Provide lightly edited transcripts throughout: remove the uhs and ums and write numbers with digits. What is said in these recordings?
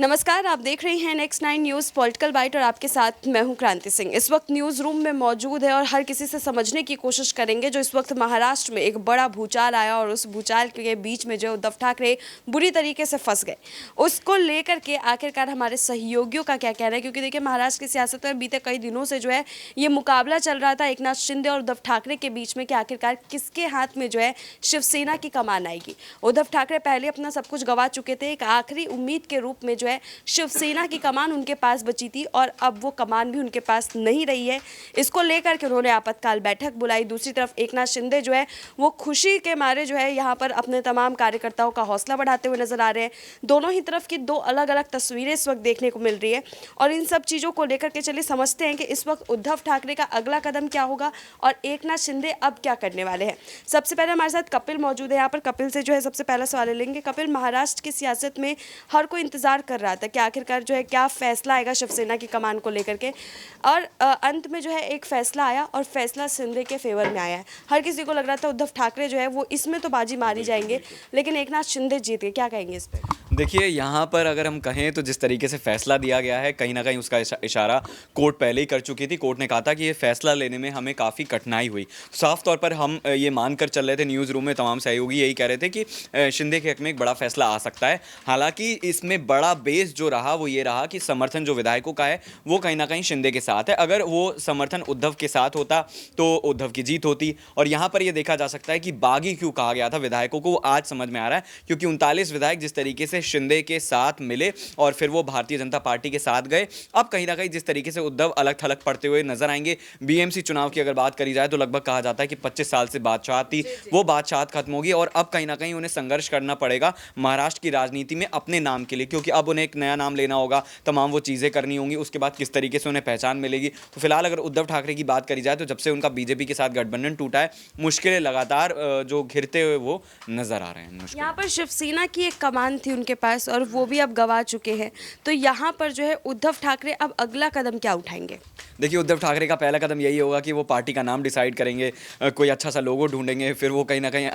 नमस्कार, आप देख रहे हैं नेक्स्ट 9 न्यूज़ पॉलिटिकल बाइट और आपके साथ मैं हूं क्रांति सिंह। इस वक्त न्यूज़ रूम में मौजूद है और हर किसी से समझने की कोशिश करेंगे जो इस वक्त महाराष्ट्र में एक बड़ा भूचाल आया और उस भूचाल के बीच में जो उद्धव ठाकरे बुरी तरीके से फंस गए, उसको लेकर के आखिरकार हमारे सहयोगियों का क्या कहना है। क्योंकि देखिए, महाराष्ट्र की सियासत में बीते कई दिनों से जो है ये मुकाबला चल रहा था एकनाथ शिंदे और उद्धव ठाकरे के बीच में कि आखिरकार किसके हाथ में जो है शिवसेना की कमान आएगी। उद्धव ठाकरे पहले अपना सब कुछ गंवा चुके थे, एक आखिरी उम्मीद के रूप में जो है शिवसेना की कमान उनके पास बची थी और अब वो कमान भी उनके पास नहीं रही है। इसको लेकर के उन्होंने आपातकाल बैठक बुलाई। दूसरी तरफ एकनाथ शिंदे जो है वो खुशी के मारे जो है यहाँ पर अपने तमाम कार्यकर्ताओं का हौसला बढ़ाते हुए नजर आ रहे हैं। दोनों ही तरफ की दो अलग अलग तस्वीरें इस वक्त देखने को मिल रही है और इन सब चीज़ों को लेकर के चलिए समझते हैं कि इस वक्त उद्धव ठाकरे का अगला कदम क्या होगा और एकनाथ शिंदे अब क्या करने वाले हैं। सबसे पहले हमारे साथ कपिल मौजूद है यहाँ पर। कपिल से जो है सबसे पहला सवाल लेंगे। कपिल, महाराष्ट्र की सियासत में हर कोई इंतजार कर रहा था कि आखिरकार जो है क्या फैसला आएगा शिवसेना की कमान को लेकर के, और अंत में जो है एक फैसला आया और फैसला शिंदे के फेवर में आया है। हर किसी को लग रहा था उद्धव ठाकरे जो है वो इसमें तो बाजी मारी जाएंगे, लेकिन एकनाथ शिंदे जीत गए। क्या कहेंगे इस पर? देखिए, यहाँ पर अगर हम कहें तो जिस तरीके से फैसला दिया गया है, कहीं ना कहीं उसका इशारा कोर्ट पहले ही कर चुकी थी। कोर्ट ने कहा था कि ये फैसला लेने में हमें काफ़ी कठिनाई हुई। साफ तौर पर हम ये मानकर चल रहे थे, न्यूज़ रूम में तमाम सहयोगी यही कह रहे थे कि शिंदे के हक में एक बड़ा फैसला आ सकता है। हालांकि इसमें बड़ा बेस जो रहा वो ये रहा कि समर्थन जो विधायकों का है वो कहीं ना कहीं शिंदे के साथ है। अगर वो समर्थन उद्धव के साथ होता तो उद्धव की जीत होती। और यहाँ पर यह देखा जा सकता है कि बागी क्यों कहा गया था विधायकों को, वो आज समझ में आ रहा है। क्योंकि 39 विधायक जिस तरीके से शिंदे के साथ मिले और फिर वो भारतीय जनता पार्टी के साथ गए, अब कहीं ना कहीं जिस तरीके से उद्धव अलग थलग पड़ते हुए नजर आएंगे। बीएमसी चुनाव की अगर बात करी जाए तो लगभग कहा जाता है कि 25 साल से बादशाह थी, वो बादशाह खत्म होगी और अब कहीं ना कहीं उन्हें संघर्ष करना पड़ेगा महाराष्ट्र की राजनीति में अपने नाम के लिए। क्योंकि अब उन्हें एक नया नाम लेना होगा, तमाम वो चीज़ें करनी होंगी, उसके बाद किस तरीके से उन्हें पहचान मिलेगी। तो फिलहाल अगर उद्धव ठाकरे की बात करी जाए तो जब से उनका बीजेपी के साथ गठबंधन टूटा है, मुश्किलें लगातार जो घिरते हुए वो नजर आ रहे हैं। यहाँ पर शिवसेना की एक कमान थी उनके पास और वो भी अब गवा चुके हैं, तो यहाँ पर जो है उद्धव ठाकरे अब अगला कदम क्या उठाएंगे? देखिए, उद्धव ठाकरे का पहला कदम यही होगा कि वो पार्टी का नाम डिसाइड करेंगे, कोई अच्छा सा लोगो ढूंढेंगे, फिर वो कहीं ना कहीं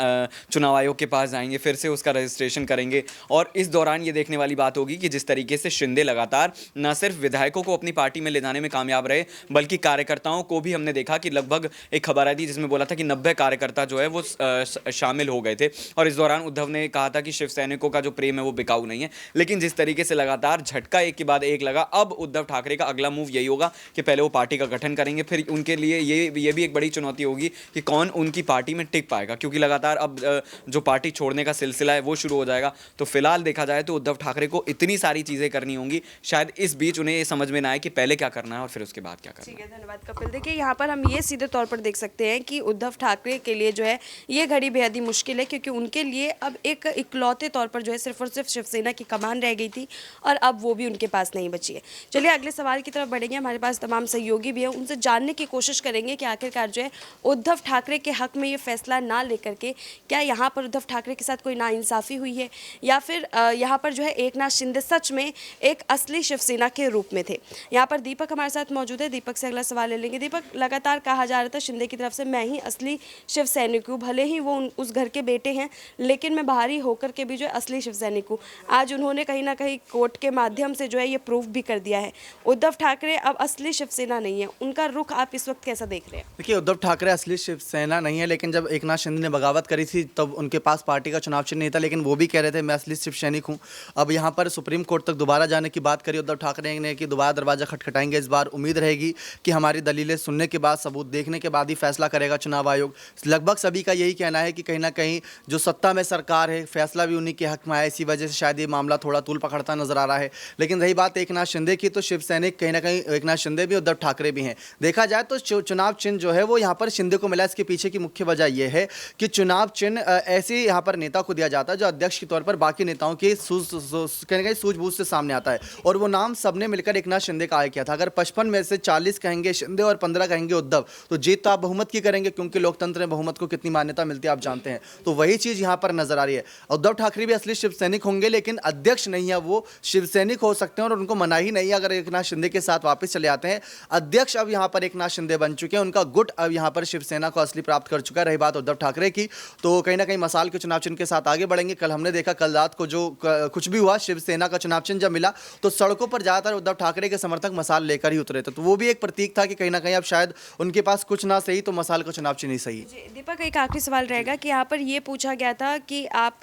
चुनाव आयोग के पास जाएंगे, फिर से उसका रजिस्ट्रेशन करेंगे। और इस दौरान ये देखने वाली बात होगी कि जिस तरीके से शिंदे लगातार न सिर्फ विधायकों को अपनी पार्टी में ले जाने में कामयाब रहे, बल्कि कार्यकर्ताओं को भी हमने देखा कि लगभग एक खबर आई थी जिसमें बोला था कि 90 कार्यकर्ता जो है वो शामिल हो गए थे। और इस दौरान उद्धव ने कहा था कि शिव सैनिकों का जो प्रेम है वो बिकाऊ नहीं है। लेकिन जिस तरीके से लगातार झटका एक के बाद एक लगा, अब उद्धव ठाकरे का अगला मूव यही होगा कि पहले वो पार्टी का गठन करेंगे, फिर उनके लिए ये भी एक बड़ी चुनौती होगी कि कौन उनकी पार्टी में टिक पाएगा। क्योंकि लगातार अब जो पार्टी छोड़ने का सिलसिला है वो शुरू हो जाएगा। तो फिलहाल देखा जाए तो उद्धव ठाकरे को इतनी सारी चीज़ें करनी होंगी, शायद इस बीच उन्हें ये समझ में ना आए कि पहले क्या करना है और फिर उसके बाद क्या करना है। ठीक है, धन्यवाद कपिल। देखिए, यहाँ पर हम ये सीधे तौर पर देख सकते हैं कि उद्धव ठाकरे के लिए जो है ये घड़ी बेहद ही मुश्किल है, क्योंकि उनके लिए अब एक इकलौते तौर पर जो है सिर्फ और सिर्फ शिवसेना की कमान रह गई थी और अब वो भी उनके पास नहीं बची है। चलिए अगले सवाल की तरफ बढ़ेंगे। हमारे पास तमाम सहयोगी भी हैं, उनसे जानने की कोशिश करेंगे कि आखिरकार जो है उद्धव ठाकरे के हक में ये फैसला ना लेकर के क्या यहाँ पर उद्धव ठाकरे के साथ कोई नाइंसाफ़ी हुई है या फिर यहाँ पर जो है एकनाथ शिंदे सच में एक असली शिवसेना के रूप में थे। यहाँ पर दीपक हमारे साथ मौजूद है। दीपक से अगला सवाल ले लेंगे। दीपक, लगातार कहा जा रहा था शिंदे की तरफ से मैं ही असली शिव सैनिक हूँ, भले ही वो उस घर के बेटे हैं लेकिन मैं बाहरी होकर के भी जो है असली शिव सैनिक हूँ। आज उन्होंने कहीं ना कहीं कोर्ट के माध्यम से जो है ये प्रूफ भी कर दिया है। उद्धव ठाकरे अब असली शिवसेना नहीं है, उनका रुख आप इस वक्त कैसा देख रहे हैं? देखिए, उद्धव ठाकरे असली शिवसेना नहीं है, लेकिन जब एकनाथ शिंदे ने बगावत करी थी तब उनके पास पार्टी का चुनाव चिन्ह नहीं था, लेकिन वो भी कह रहे थे मैं असली शिव सैनिक हूँ। अब यहाँ पर सुप्रीम कोर्ट तक दोबारा जाने की बात करी उद्धव ठाकरे ने कि दोबारा दरवाजा खटखटाएंगे। इस बार उम्मीद रहेगी कि हमारी दलीलें सुनने के बाद, सबूत देखने के बाद ही फैसला करेगा चुनाव आयोग। लगभग सभी का यही कहना है कि कहीं ना कहीं जो सत्ता में सरकार है, फैसला भी उन्हीं के हक में आया, इसी वजह से शायद ये मामला थोड़ा तूल पकड़ता नजर आ रहा है। लेकिन रही बात एकनाथ शिंदे की, तो शिव सैनिक कहीं ना कहीं एकनाथ शिंदे भी, उद्धव ठाकरे भी हैं। देखा जाए तो चुनाव चिन्ह जो है वो यहाँ पर शिंदे को मिला। इसके पीछे की मुख्य वजह यह है कि चुनाव चिन्ह ऐसे यहाँ पर नेता को दिया जाता है जो अध्यक्ष के तौर पर बाकी नेताओं की सूझबूझ से सामने आता है, और वो नाम सबने मिलकर एकनाथ शिंदे का आया किया था। अगर 55 में से 40 कहेंगे शिंदे और 15 कहेंगे उद्धव, तो जीत तो आप बहुमत की करेंगे, क्योंकि लोकतंत्र में बहुमत को कितनी मान्यता मिलती है आप जानते हैं। तो वही चीज़ यहाँ पर नजर आ रही है। उद्धव ठाकरे भी असली शिव सैनिक होंगे होंगे, लेकिन अध्यक्ष नहीं है वो, शिवसैनिक हो सकते हैं और उनको मनाही नहीं है अगर एकनाथ शिंदे के साथ वापस चले आते हैं। अध्यक्ष अब यहाँ पर एकनाथ शिंदे बन चुके हैं, उनका गुट अब यहाँ पर शिवसेना को असली प्राप्त कर चुका है। रही बात उद्धव ठाकरे की, तो कहीं ना कहीं मसाल के चुनाव चिन्ह के साथ आगे बढ़ेंगे। कल हमने देखा, कल रात को जो कुछ भी हुआ, शिवसेना का चुनाव चिन्ह जब मिला तो सड़कों पर ज़्यादातर उद्धव ठाकरे के समर्थक मसाल लेकर ही उतरे थे, तो वो भी एक प्रतीक था कि कहीं ना कहीं अब शायद उनके पास कुछ ना सही तो मसाल का चुनाव चिन्ह ही सही। जी, दीपक, एक आखिरी सवाल रहेगा कि यहाँ पर ये पूछा गया था कि आप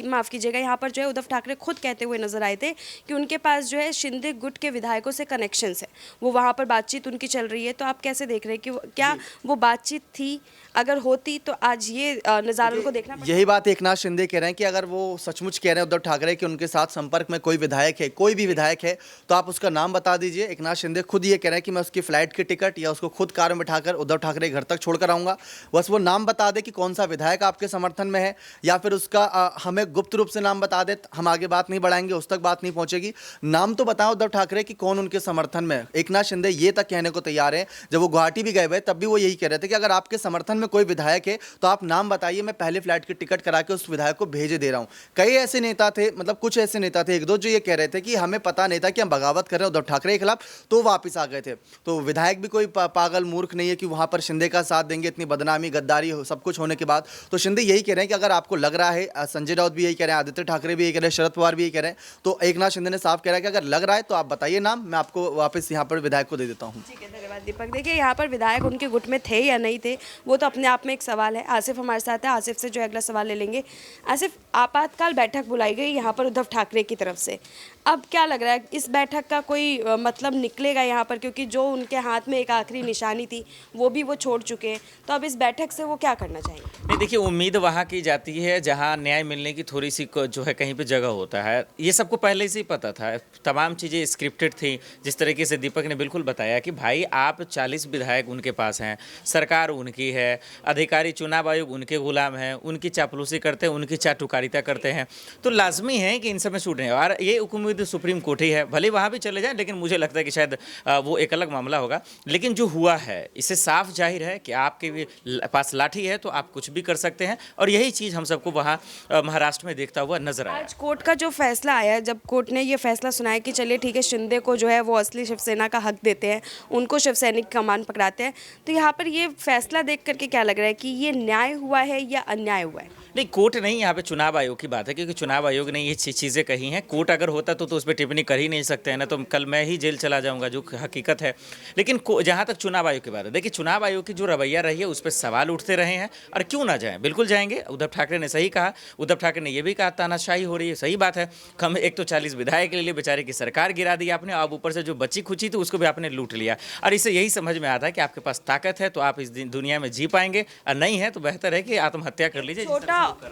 माफ़ कीजिएगा, यहाँ पर जो है उद्धव ठाकरे खुद कहते हुए नजर आए थे कि उनके पास जो है शिंदे गुट के विधायकों से कनेक्शंस है, वो वहाँ पर बातचीत उनकी चल रही है। तो आप कैसे देख रहे हैं कि क्या वो बातचीत थी? अगर होती तो आज ये नज़ारों को देखना यही बात एकनाथ शिंदे कह रहे हैं कि अगर वो सचमुच कह रहे हैं उद्धव ठाकरे कि उनके साथ संपर्क में कोई विधायक है, कोई भी विधायक है, तो आप उसका नाम बता दीजिए। एकनाथ शिंदे खुद ये कह रहे हैं कि मैं उसकी फ्लाइट की टिकट या उसको खुद कार में बिठाकर उद्धव ठाकरे घर तक छोड़कर आऊँगा। बस वो नाम बता दे कि कौन सा विधायक आपके समर्थन में है, या फिर उसका हमें गुप्त रूप से नाम बता दे, हम आगे बात नहीं बढ़ाएंगे, उस तक बात नहीं पहुँचेगी। नाम तो बताओ उद्धव ठाकरे कि कौन उनके समर्थन में है। एकनाथ शिंदे ये तक कहने को तैयार है, जब वो गुवाहाटी भी गए हुए तब भी वो यही कह रहे थे कि अगर आपके समर्थन में कोई विधायक है तो आप नाम बताइए, मैं पहले फ्लाइट की टिकट करा के उस विधायक को भेजे दे रहा हूं। कई ऐसे नेता थे, मतलब कुछ ऐसे नेता थे, एक दो, जो ये कह रहे थे कि हमें पता नहीं था कि हम बगावत कर रहे हैं उद्धव ठाकरे के खिलाफ, तो वापस आ गए थे। तो विधायक भी कोई पागल मूर्ख नहीं है कि वहां पर शिंदे का साथ देंगे, इतनी बदनामी गद्दारी सब कुछ होने के बाद। तो शिंदे यही कह रहे हैं कि अगर आपको लग रहा है, संजय राउत भी यही कह रहे हैं, आदित्य ठाकरे भी यही कह रहे हैं, शरद पवार भी यही कह रहे हैं, तो एकनाथ शिंदे ने साफ कह रहा है कि अगर लग रहा है तो आप बताइए नाम, मैं आपको वापस यहाँ पर विधायक को दे देता हूँ। ठीक है, धन्यवाद दीपक। देखिए, यहाँ पर विधायक उनके गुट में थे या नहीं थे, वो तो अपने आप में एक सवाल है। आसिफ हमारे साथ है, आसिफ से जो अगला सवाल ले लेंगे। आसिफ, आपातकाल बैठक बुलाई गई यहाँ पर उद्धव ठाकरे की तरफ से, अब क्या लग रहा है इस बैठक का कोई मतलब निकलेगा यहाँ पर? क्योंकि जो उनके हाथ में एक आखिरी निशानी थी वो भी वो छोड़ चुके हैं, तो अब इस बैठक से वो क्या करना चाहेंगे? नहीं, देखिए, उम्मीद वहाँ की जाती है जहाँ न्याय मिलने की थोड़ी सी जो है कहीं पे जगह होता है। ये सबको पहले से ही पता था, तमाम चीज़ें स्क्रिप्टेड थी। जिस तरीके से दीपक ने बिल्कुल बताया कि भाई आप 40 विधायक उनके पास हैं, सरकार उनकी है, अधिकारी चुनाव आयोग उनके गुलाम हैं, उनकी चापलूसी करते हैं, उनकी चाटुकारिता करते हैं, तो लाजमी है कि इन सब में छूट नहीं। और ये उम्मीद सुप्रीम कोर्ट ही है, भले वहाँ भी चले जाएं, लेकिन मुझे लगता है कि शायद वो एक अलग मामला होगा। लेकिन जो हुआ है इससे साफ जाहिर है कि आपके पास लाठी है तो आप कुछ भी कर सकते हैं, और यही चीज़ हम सबको वहाँ महाराष्ट्र में देखता हुआ नजर आया। आज कोर्ट का जो फैसला आया, जब कोर्ट ने ये फैसला सुनाया कि चलिए ठीक है, शिंदे को जो है वो असली शिवसेना का हक देते हैं, उनको शिवसैनिक कमान पकड़ाते हैं, तो यहाँ पर ये फैसला देख करके क्या लग रहा है कि ये न्याय हुआ है या अन्याय हुआ है? नहीं, कोर्ट नहीं, यहाँ पे चुनाव आयोग की बात है, क्योंकि चुनाव आयोग ने ये चीज़ें कही हैं। कोर्ट अगर होता तो उस पर टिप्पणी कर ही नहीं सकते हैं ना, तो कल मैं ही जेल चला जाऊंगा, जो हकीकत है। लेकिन जहाँ तक चुनाव आयोग की बात है, देखिए, चुनाव आयोग की जो रवैया रही है उस पर सवाल उठते रहे हैं, और क्यों ना जाएं, बिल्कुल जाएंगे। उद्धव ठाकरे ने सही कहा, उद्धव ठाकरे ने यह भी कहा तानाशाही हो रही है, सही बात है। हम एक तो 40 विधायक ले लिए, बेचारे की सरकार गिरा दी आपने, अब ऊपर से जो बची खुची थी उसको भी आपने लूट लिया। और इससे यही समझ में आता है कि आपके पास ताकत है तो आप इस दुनिया में जी पाएंगे, और नहीं है तो बेहतर है कि आत्महत्या कर लीजिए।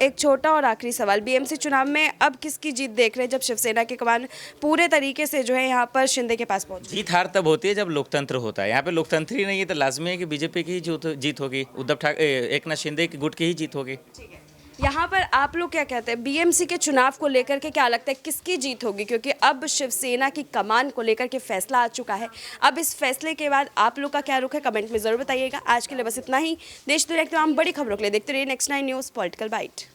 एक छोटा और आखिरी सवाल, बीएमसी चुनाव में अब किसकी जीत देख रहे हैं, जब शिवसेना के कमान पूरे तरीके से जो है यहाँ पर शिंदे के पास पहुंच? जीत हार तब होती है जब लोकतंत्र होता है। यहाँ पे लोकतंत्र ही नहीं है तो लाजमी है कि बीजेपी की ही जीत होगी, उद्धव ठाकरे एकनाथ शिंदे की गुट की ही जीत होगी। यहाँ पर आप लोग क्या कहते हैं, बीएमसी के चुनाव को लेकर के क्या लगता है किसकी जीत होगी? क्योंकि अब शिवसेना की कमान को लेकर के फैसला आ चुका है। अब इस फैसले के बाद आप लोग का क्या रुख है, कमेंट में ज़रूर बताइएगा। आज के लिए बस इतना ही। देश दुनिया की तमाम बड़ी खबरों के लिए देखते रहिए Next 9 न्यूज़ पॉलिटिकल बाइट।